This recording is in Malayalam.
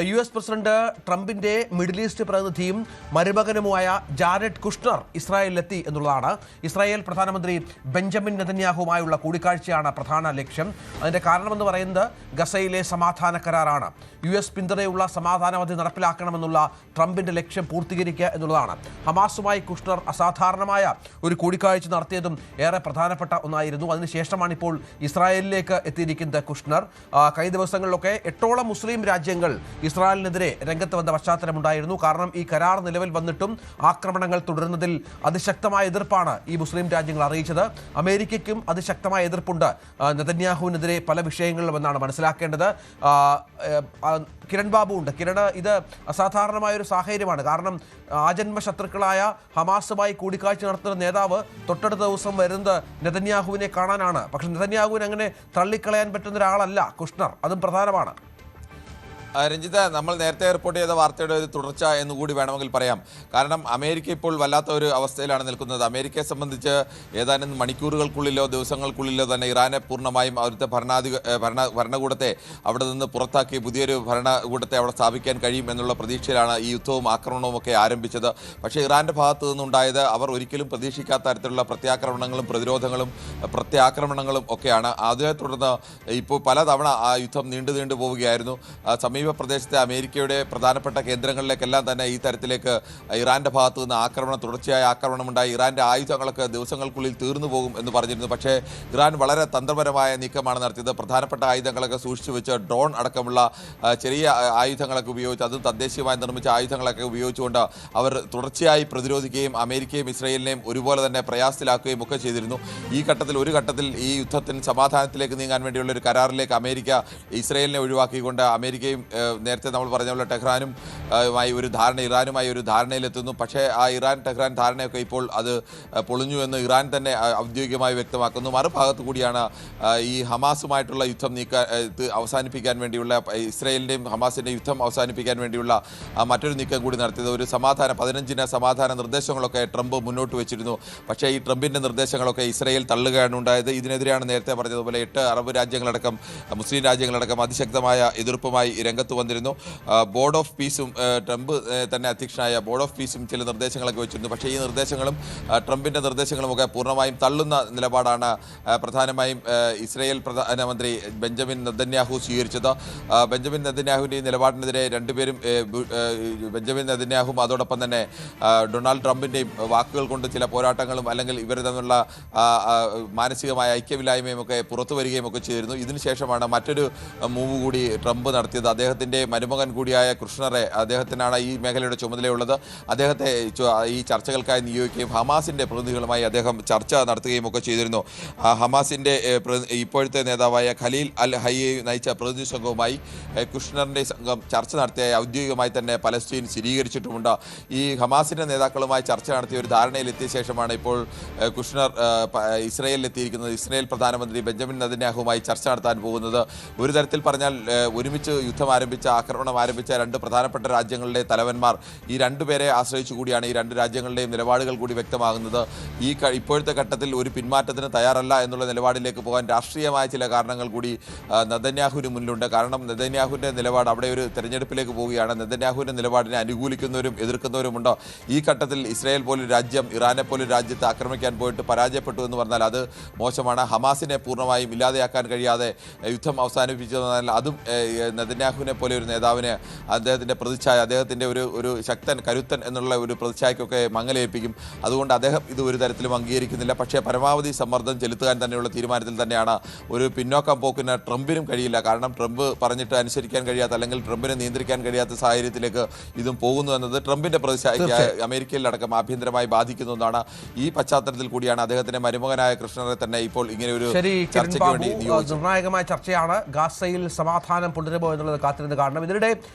US പ്രസിഡന്റ് ട്രംപിന്റെ മിഡിൽ ഈസ്റ്റ് പ്രതിനിധിയും മരുമകനുമായ ജാരഡ് കുഷ്ണർ ഇസ്രായേലിലെത്തി എന്നുള്ളതാണ്. ഇസ്രായേൽ പ്രധാനമന്ത്രി ബെഞ്ചമിൻ നെതന്യാഹുവുമായുള്ള കൂടിക്കാഴ്ചയാണ് പ്രധാന ലക്ഷ്യം. അതിന്റെ കാരണമെന്ന് പറയുന്നത് ഗസയിലെ സമാധാന കരാറാണ്. US പിന്തുണയുള്ള സമാധാനവധി നടപ്പിലാക്കണമെന്നുള്ള ട്രംപിന്റെ ലക്ഷ്യം പൂർത്തീകരിക്കുക എന്നുള്ളതാണ്. ഹമാസുമായി കുഷ്ണർ അസാധാരണമായ ഒരു കൂടിക്കാഴ്ച നടത്തിയതും ഏറെ പ്രധാനപ്പെട്ട ഒന്നായിരുന്നു. അതിനുശേഷമാണ് ഇപ്പോൾ ഇസ്രായേലിലേക്ക് എത്തിയിരിക്കുന്നത് കുഷ്ണർ. കഴിഞ്ഞ ദിവസങ്ങളിലൊക്കെ 8ഓളം മുസ്ലിം രാജ്യങ്ങൾ ഇസ്രായേലിനെതിരെ രംഗത്ത് വന്ന പശ്ചാത്തലമുണ്ടായിരുന്നു. കാരണം ഈ കരാർ നിലവിൽ വന്നിട്ടും ആക്രമണങ്ങൾ തുടരുന്നതിൽ അതിശക്തമായ എതിർപ്പാണ് ഈ മുസ്ലിം രാജ്യങ്ങൾ അറിയിച്ചത്. അമേരിക്കയ്ക്കും അതിശക്തമായ എതിർപ്പുണ്ട് നെതന്യാഹുവിനെതിരെ പല വിഷയങ്ങളിലും എന്നാണ് മനസ്സിലാക്കേണ്ടത്. കിരൺ ബാബു ഉണ്ട്. കിരൺ, ഇത് അസാധാരണമായൊരു സാഹചര്യമാണ്. കാരണം ആജന്മ ശത്രുക്കളായ ഹമാസുമായി കൂടിക്കാഴ്ച നടത്തുന്ന നേതാവ് തൊട്ടടുത്ത ദിവസം വരുന്നത് നെതന്യാഹുവിനെ കാണാനാണ്. പക്ഷെ നെതന്യാഹുവിനെ അങ്ങനെ തള്ളിക്കളയാൻ പറ്റുന്ന ഒരാളല്ല കുഷ്ണർ. അതും പ്രധാനമാണ്. രഞ്ജിത്ത്, നമ്മൾ നേരത്തെ റിപ്പോർട്ട് ചെയ്ത വാർത്തയുടെ ഒരു തുടർച്ച എന്നുകൂടി വേണമെങ്കിൽ പറയാം. കാരണം അമേരിക്ക ഇപ്പോൾ വല്ലാത്ത ഒരു അവസ്ഥയിലാണ് നിൽക്കുന്നത്. അമേരിക്കയെ സംബന്ധിച്ച് ഏതാനും മണിക്കൂറുകൾക്കുള്ളിലോ ദിവസങ്ങൾക്കുള്ളിലോ തന്നെ ഇറാനെ പൂർണ്ണമായും അവിടുത്തെ ഭരണകൂടത്തെ അവിടെ നിന്ന് പുറത്താക്കി പുതിയൊരു ഭരണകൂടത്തെ അവിടെ സ്ഥാപിക്കാൻ കഴിയും എന്നുള്ള പ്രതീക്ഷയിലാണ് ഈ യുദ്ധവും ആക്രമണവും ഒക്കെ ആരംഭിച്ചത്. പക്ഷേ ഇറാൻ്റെ ഭാഗത്തു നിന്നുണ്ടായത് അവർ ഒരിക്കലും പ്രതീക്ഷിക്കാത്ത തരത്തിലുള്ള പ്രത്യാക്രമണങ്ങളും പ്രതിരോധങ്ങളും പ്രത്യാക്രമണങ്ങളും ഒക്കെയാണ്. അതിനെ തുടർന്ന് ഇപ്പോൾ പലതവണ ആ യുദ്ധം നീണ്ടു പോവുകയായിരുന്നു. സമീപ പ്രദേശത്തെ അമേരിക്കയുടെ പ്രധാനപ്പെട്ട കേന്ദ്രങ്ങളിലേക്കെല്ലാം തന്നെ ഈ തരത്തിലേക്ക് ഇറാന്റെ ഭാഗത്തു നിന്ന് തുടർച്ചയായ ആക്രമണമുണ്ടായി. ഇറാന്റെ ആയുധങ്ങളൊക്കെ ദിവസങ്ങൾക്കുള്ളിൽ തീർന്നു പോകും എന്ന് പറഞ്ഞിരുന്നു. പക്ഷേ ഇറാൻ വളരെ തന്ത്രപരമായ നീക്കമാണ് നടത്തിയത്. പ്രധാനപ്പെട്ട ആയുധങ്ങളൊക്കെ സൂക്ഷിച്ചു വെച്ച് ഡ്രോൺ അടക്കമുള്ള ചെറിയ ആയുധങ്ങളൊക്കെ ഉപയോഗിച്ച്, അതും തദ്ദേശീയമായി നിർമ്മിച്ച ആയുധങ്ങളൊക്കെ ഉപയോഗിച്ചുകൊണ്ട് അവർ തുടർച്ചയായി പ്രതിരോധിക്കുകയും അമേരിക്കയും ഇസ്രയേലിനെയും ഒരുപോലെ തന്നെ പ്രയാസത്തിലാക്കുകയും ഒക്കെ ചെയ്തിരുന്നു. ഒരു ഘട്ടത്തിൽ ഈ യുദ്ധത്തിന് സമാധാനത്തിലേക്ക് നീങ്ങാൻ വേണ്ടിയുള്ള ഒരു കരാറിലേക്ക് അമേരിക്ക ഇസ്രയേലിനെ ഒഴിവാക്കിക്കൊണ്ട് അമേരിക്കയും നേരത്തെ നമ്മൾ പറഞ്ഞ പോലെ ഇറാനുമായി ഒരു ധാരണയിലെത്തുന്നു. പക്ഷേ ആ ടെഹ്റാൻ ധാരണയൊക്കെ ഇപ്പോൾ അത് പൊളിഞ്ഞു എന്ന് ഇറാൻ തന്നെ ഔദ്യോഗികമായി വ്യക്തമാക്കുന്നു. മറുഭാഗത്തു കൂടിയാണ് ഈ ഹമാസുമായിട്ടുള്ള യുദ്ധം അവസാനിപ്പിക്കാൻ വേണ്ടിയുള്ള, ഇസ്രയേലിൻ്റെയും ഹമാസിൻ്റെയും യുദ്ധം അവസാനിപ്പിക്കാൻ വേണ്ടിയുള്ള മറ്റൊരു നീക്കം കൂടി നടത്തിയത്. ഒരു 15 സമാധാന നിർദ്ദേശങ്ങളൊക്കെ ട്രംപ് മുന്നോട്ട് വെച്ചിരുന്നു. പക്ഷേ ഈ ട്രംപിൻ്റെ നിർദ്ദേശങ്ങളൊക്കെ ഇസ്രയേൽ തള്ളുകയാണ് ഉണ്ടായത്. ഇതിനെതിരെയാണ് നേരത്തെ പറഞ്ഞതുപോലെ 8 അറബ് രാജ്യങ്ങളടക്കം മുസ്ലിം രാജ്യങ്ങളടക്കം അതിശക്തമായ എതിർപ്പുമായി രംഗത്ത് വന്നിരുന്നു. ബോർഡ് ഓഫ് പീസും ട്രംപ് തന്നെ അധ്യക്ഷനായ ബോർഡ് ഓഫ് പീസും ചില നിർദ്ദേശങ്ങളൊക്കെ വെച്ചിരുന്നു. പക്ഷേ ഈ നിർദ്ദേശങ്ങളും ട്രംപിൻ്റെ നിർദ്ദേശങ്ങളുമൊക്കെ പൂർണ്ണമായും തള്ളുന്ന നിലപാടാണ് പ്രധാനമായും ഇസ്രയേൽ പ്രധാനമന്ത്രി ബെഞ്ചമിൻ നെതന്യാഹു സ്വീകരിച്ചത്. ബെഞ്ചമിൻ നെതന്യാഹുവിൻ്റെ ഈ നിലപാടിനെതിരെ രണ്ടുപേരും, ബെഞ്ചമിൻ നെതന്യാഹുവും അതോടൊപ്പം തന്നെ ഡൊണാൾഡ് ട്രംപിൻ്റെയും വാക്കുകൾ കൊണ്ട് ചില പോരാട്ടങ്ങളും അല്ലെങ്കിൽ ഇവർ തമ്മിലുള്ള മാനസികമായ ഐക്യമില്ലായ്മയും ഒക്കെ പുറത്തു വരികയും ഒക്കെ ചെയ്തിരുന്നു. ഇതിനുശേഷമാണ് മറ്റൊരു മൂവ് കൂടി ട്രംപ് നടത്തിയത്. അദ്ദേഹത്തിൻ്റെ മരുമകൻ കൂടിയായ കുഷ്ണറെ, അദ്ദേഹത്തിനാണ് ഈ മേഖലയുടെ ചുമതലയുള്ളത്, അദ്ദേഹത്തെ ഈ ചർച്ചകൾക്കായി നിയോഗിക്കുകയും ഹമാസിൻ്റെ പ്രതിനിധികളുമായി അദ്ദേഹം ചർച്ച നടത്തുകയും ഒക്കെ ചെയ്തിരുന്നു. ഹമാസിൻ്റെ ഇപ്പോഴത്തെ നേതാവായ ഖലീൽ അൽ ഹയ്യെ നയിച്ച പ്രതിനിധി സംഘവുമായി കുഷ്ണറിൻ്റെ സംഘം ചർച്ച നടത്തിയ ഔദ്യോഗികമായി തന്നെ പലസ്തീൻ സ്ഥിരീകരിച്ചിട്ടുമുണ്ട്. ഈ ഹമാസിൻ്റെ നേതാക്കളുമായി ചർച്ച നടത്തിയ ഒരു ധാരണയിലെത്തിയ ശേഷമാണ് ഇപ്പോൾ കുഷ്ണർ ഇസ്രയേലിലെത്തിയിരിക്കുന്നത്. ഇസ്രയേൽ പ്രധാനമന്ത്രി ബെഞ്ചമിൻ നെതന്യാഹുവുമായി ചർച്ച നടത്താൻ പോകുന്നത്. ഒരു തരത്തിൽ പറഞ്ഞാൽ ഒരുമിച്ച് ആക്രമണം ആരംഭിച്ച 2 പ്രധാനപ്പെട്ട രാജ്യങ്ങളുടെ തലവന്മാർ, ഈ 2 പേരെ ആശ്രയിച്ചു കൂടിയാണ് ഈ 2 രാജ്യങ്ങളുടെയും നിലപാടുകൾ കൂടി വ്യക്തമാകുന്നത്. ഇപ്പോഴത്തെ ഘട്ടത്തിൽ ഒരു പിന്മാറ്റത്തിന് തയ്യാറല്ല എന്നുള്ള നിലപാടിലേക്ക് പോകാൻ രാഷ്ട്രീയമായ ചില കാരണങ്ങൾ കൂടി നെതന്യാഹുവിന് മുന്നിലുണ്ട്. കാരണം നെതന്യാഹുവിൻ്റെ നിലപാട്, അവിടെ ഒരു തെരഞ്ഞെടുപ്പിലേക്ക് പോവുകയാണ്. നെതന്യാഹുവിൻ്റെ നിലപാടിനെ അനുകൂലിക്കുന്നവരും എതിർക്കുന്നവരുമുണ്ട്. ഈ ഘട്ടത്തിൽ ഇസ്രായേൽ പോലൊരു രാജ്യം ഇറാനെ പോലൊരു രാജ്യത്തെ ആക്രമിക്കാൻ പോയിട്ട് പരാജയപ്പെട്ടു എന്ന് പറഞ്ഞാൽ അത് മോശമാണ്. ഹമാസിനെ പൂർണ്ണമായും ഇല്ലാതെയാക്കാൻ കഴിയാതെ യുദ്ധം അവസാനിപ്പിച്ചതെന്നാൽ അതും നെതന്യാഹുവിനെ പോലെ ഒരു നേതാവിന് അദ്ദേഹത്തിൻ്റെ പ്രതിച്ഛായ, അദ്ദേഹത്തിൻ്റെ ഒരു ശക്തൻ, കരുത്തൻ എന്നുള്ള ഒരു പ്രതിച്ഛായക്കൊക്കെ മങ്ങലേൽപ്പിക്കും. അതുകൊണ്ട് അദ്ദേഹം ഇത് ഒരു തരത്തിലും അംഗീകരിക്കുന്നില്ല. പക്ഷേ പരമാവധി സമ്മർദ്ദം ചെലുത്താൻ തന്നെയുള്ള തീരുമാനത്തിൽ തന്നെയാണ്. ഒരു പിന്നോക്കം പോക്കിന് ട്രംപിനും കഴിയില്ല. കാരണം ട്രംപ് പറഞ്ഞിട്ട് അനുസരിക്കാൻ കഴിയാത്ത, അല്ലെങ്കിൽ ട്രംപിനെ നിയന്ത്രിക്കാൻ കഴിയാത്ത സാഹചര്യത്തിലേക്ക് ഇതും പോകുന്നു എന്നത് ട്രംപിൻ്റെ പ്രതിച്ഛായയ്ക്ക് അമേരിക്കയിലടക്കം ആഭ്യന്തരമായി ബാധിക്കുന്നതാണ്. ഈ പശ്ചാത്തലത്തിൽ കൂടിയാണ് അദ്ദേഹത്തിൻ്റെ മരുമകനായ കൃഷ്ണനെ തന്നെ ഇപ്പോൾ ഇങ്ങനെ ഒരു ചർച്ചയ്ക്ക് വേണ്ടി നിർണായകമായ ചർച്ചയാണ്. ഗാസയിൽ സമാധാനം തുടരുമോ എന്നുള്ളത് കാത്തിരുന്ന് കാണണം. ഇതിനിടെ